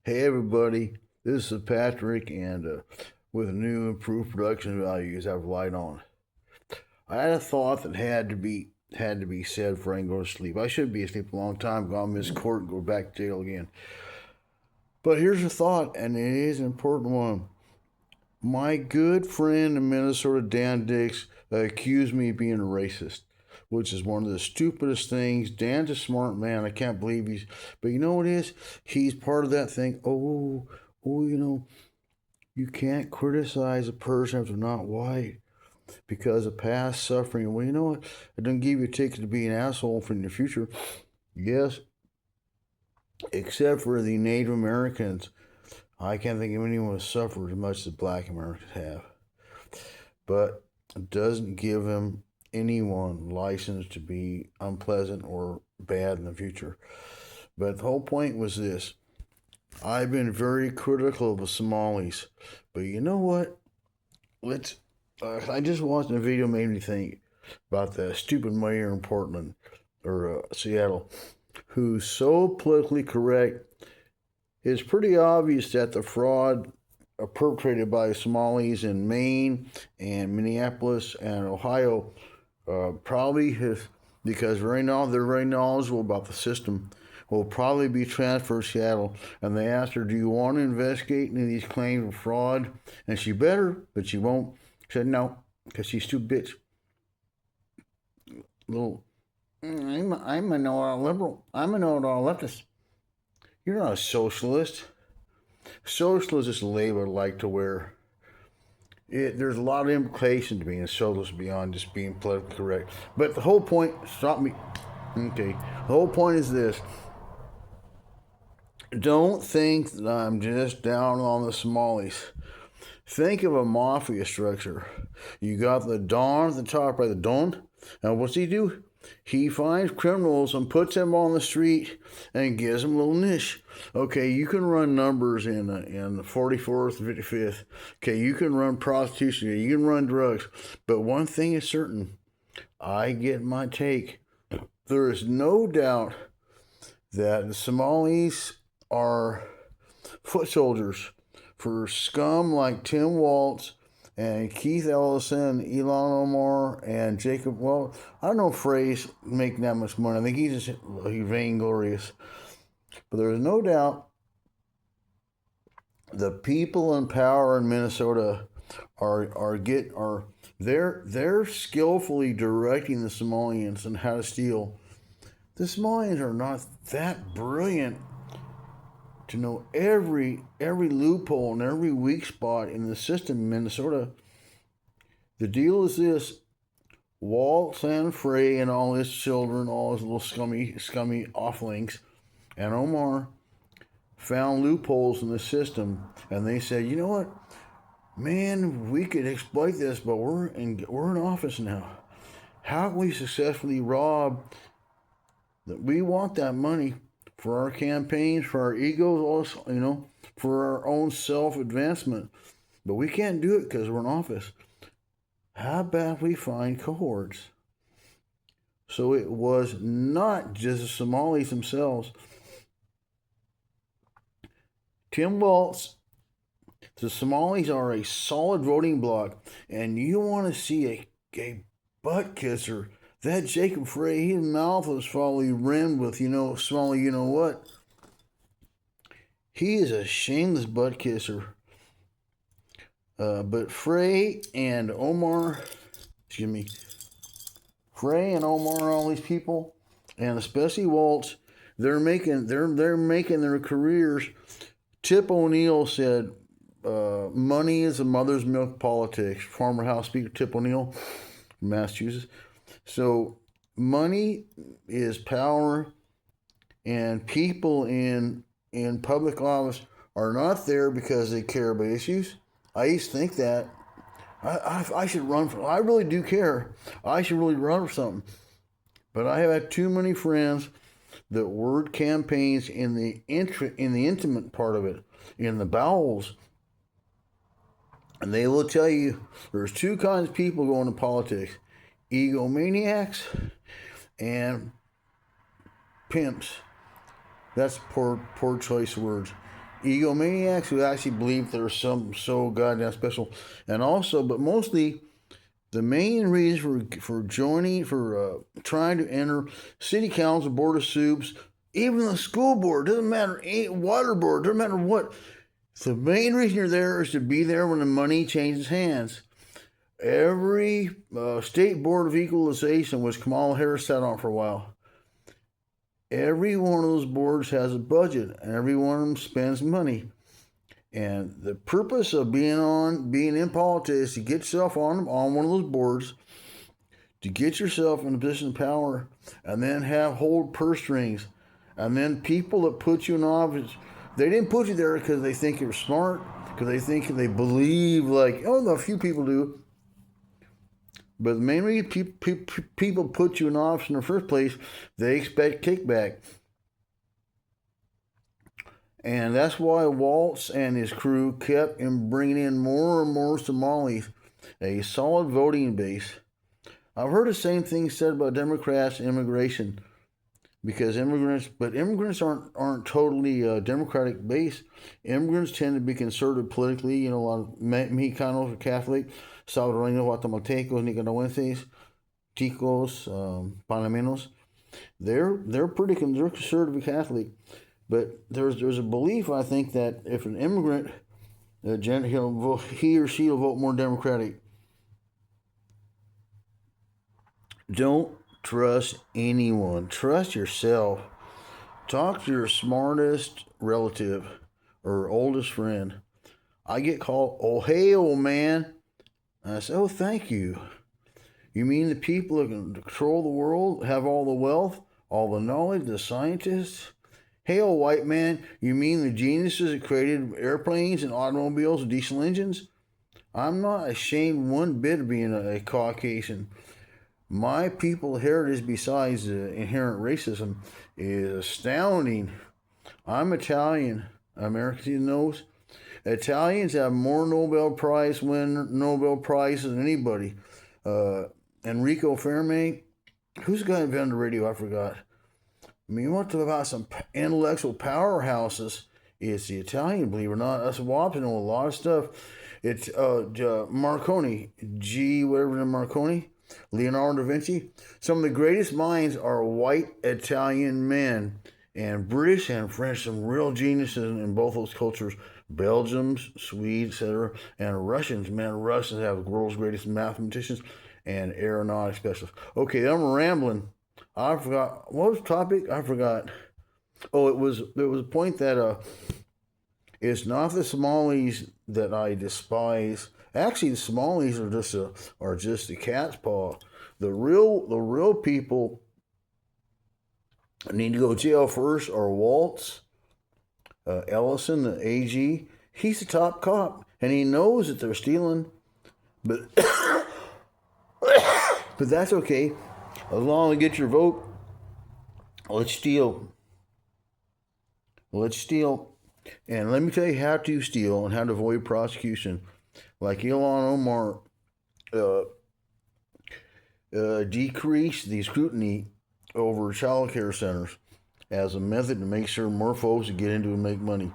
Hey everybody, this is Patrick, and with a new improved production values I've relied on. I had a thought that had to be said before I can go to sleep. I should be asleep a long time ago. I'll miss court and go back to jail again. But here's a thought, and it is an important one. My good friend in Minnesota, Dan Dix, accused me of being a racist, which is one of the stupidest things. Dan's a smart man. I can't believe he's. But you know what it is? He's part of that thing. You can't criticize a person if they're not white because of past suffering. Well, you know what? It doesn't give you a ticket to be an asshole for in the future. Yes, except for the Native Americans. I can't think of anyone who suffered as much as black Americans have. But it doesn't give them anyone license to be unpleasant or bad in the future. But the whole point was this. I've been very critical of the Somalis. But you know what? Let's I just watched a video made me think about the stupid mayor in Portland or Seattle, who's so politically correct. It's pretty obvious that the fraud perpetrated by Somalis in Maine and Minneapolis and Ohio probably has, because right now they're very knowledgeable about the system, will probably be transferred to Seattle. And they asked her, "Do you want to investigate any of these claims of fraud?" And she better, but she won't. She said no, because she's too bitch. Little, I'm a know-it-all liberal. I'm a know-it-all leftist. You're not a socialist. Socialist is a label I like to wear. There's a lot of implication to being a socialist beyond just being politically correct. But the whole point, stop me. Okay. The whole point is this. Don't think that I'm just down on the Somalis. Think of a mafia structure. You got the Don at the top, right? The Don. And what's he do? He finds criminals and puts them on the street and gives them a little niche. Okay, you can run numbers in the 44th, 55th. Okay, you can run prostitution. You can run drugs. But one thing is certain. I get my take. There is no doubt that the Somalis are foot soldiers for scum like Tim Waltz and Keith Ellison, Elon Omar, and Jacob. Well, I don't know if Frey's making that much money. I think he's just vainglorious. But there's no doubt the people in power in Minnesota they're skillfully directing the Somalians on how to steal. The Somalians are not that brilliant to know every loophole and every weak spot in the system in Minnesota. The deal is this: Walt and Frey and all his children, all his little scummy offlings, and Omar found loopholes in the system, and they said, "You know what, man, we could exploit this, but we're in office now. How can we successfully rob that? We want that money for our campaigns, for our egos, also, for our own self advancement. But we can't do it because we're in office. How about we find cohorts?" So it was not just the Somalis themselves. Tim Waltz, the Somalis are a solid voting bloc, and you want to see a butt kisser. That Jacob Frey, his mouth was probably rimmed with, Somali, you know what? He is a shameless butt kisser. But Frey and Omar, all these people, and especially Waltz, they're making their careers. Tip O'Neill said, "Money is a mother's milk politics." Former House Speaker Tip O'Neill from Massachusetts. So money is power, and people in public office are not there because they care about issues. I used to think that I should run for. I really do care. I should really run for something. But I have had too many friends that word campaigns in the intimate part of it, in the bowels, and they will tell you there's two kinds of people going to politics: egomaniacs and pimps. That's poor choice of words. egomaniacs who actually believe they're some so goddamn special. And also, but mostly, the main reason for joining, for trying to enter city council, board of soups, even the school board, doesn't matter, water board, doesn't matter what. The main reason you're there is to be there when the money changes hands. Every state board of equalization, which Kamala Harris sat on for a while, every one of those boards has a budget, and every one of them spends money. And the purpose of being in politics is to get yourself on one of those boards, to get yourself in a position of power, and then hold purse strings. And then people that put you in office, they didn't put you there because they think you're smart, because they believe, like, oh, a few people do. But the main reason people put you in office in the first place, they expect kickback. And that's why Waltz and his crew kept bringing in more and more Somalis, a solid voting base. I've heard the same thing said about Democrats and immigration, because immigrants aren't totally Democratic based. Immigrants tend to be conservative politically. A lot of Mexicanos are Catholic, Salvadoreños, Guatemaltecos, Nicaragüenses, Ticos, Panameños. They're pretty conservative Catholic. But there's a belief, I think, that if an immigrant, he or she will vote more Democratic. Don't trust anyone. Trust yourself. Talk to your smartest relative or oldest friend. I get called, oh, hey, old man. And I say, oh, thank you. You mean the people that can control the world, have all the wealth, all the knowledge, the scientists? Hey, old white man, you mean the geniuses that created airplanes and automobiles with diesel engines? I'm not ashamed one bit of being a Caucasian. My people's heritage, besides the inherent racism, is astounding. I'm Italian. American knows. Italians have more Nobel prizes than anybody. Enrico Fermi, who's the guy who invented the radio? I forgot. I mean, you want to talk about some intellectual powerhouses? It's the Italian, believe it or not. Us Wops know a lot of stuff. It's Marconi, Marconi, Leonardo da Vinci. Some of the greatest minds are white Italian men, and British and French, some real geniuses in both those cultures. Belgians, Swedes, etc., and Russians. Man, Russians have the world's greatest mathematicians and aeronautic specialists. Okay, I'm rambling. I forgot. What was the topic? I forgot. Oh, there was a point that it's not the Somalis that I despise. Actually, the Somalis are just a cat's paw. The real people need to go to jail first are Waltz, Ellison, the AG. He's the top cop, and he knows that they're stealing, but but that's okay. As long as you get your vote, let's steal. Let's steal. And let me tell you how to steal and how to avoid prosecution. Like Ilhan Omar decreased the scrutiny over child care centers as a method to make sure more folks get into and make money.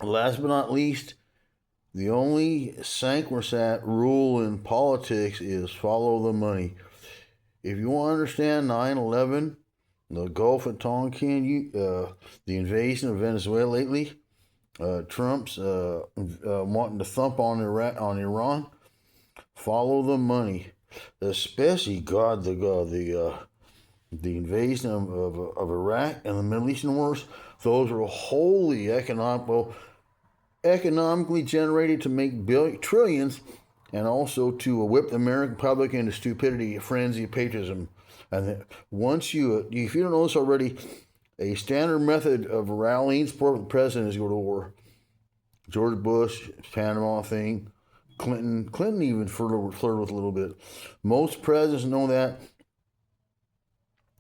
Last but not least, the only sacrosanct rule in politics is follow the money. If you want to understand 9/11, the Gulf of Tonkin, the invasion of Venezuela lately, Trump's wanting to thump on Iran, follow the money. Especially the invasion of Iraq and the Middle Eastern wars. Those were wholly economically generated to make trillions, and also to whip the American public into stupidity, frenzy, patriotism. And if you don't know this already, a standard method of rallying support for the president is to go to war. George Bush, Panama thing, Clinton even flirted with a little bit. Most presidents know that.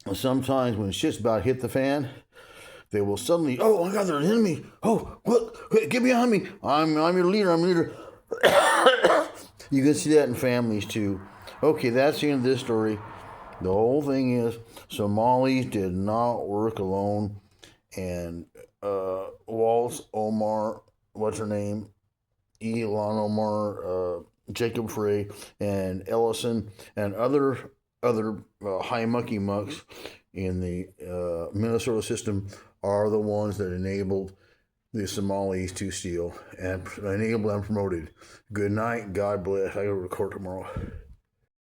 And sometimes when shit's about to hit the fan, they will suddenly, oh my God, they're an enemy. Oh, what? Get behind me. I'm your leader. I'm your leader. You can see that in families too. Okay, that's the end of this story. The whole thing is Somalis did not work alone. and Waltz, Omar, what's her name? Elon Omar, Jacob Frey, and Ellison, and other high mucky mucks in the Minnesota system are the ones that enabled the Somalis to steal and enabled and promoted. Good night. God bless. I go to court tomorrow.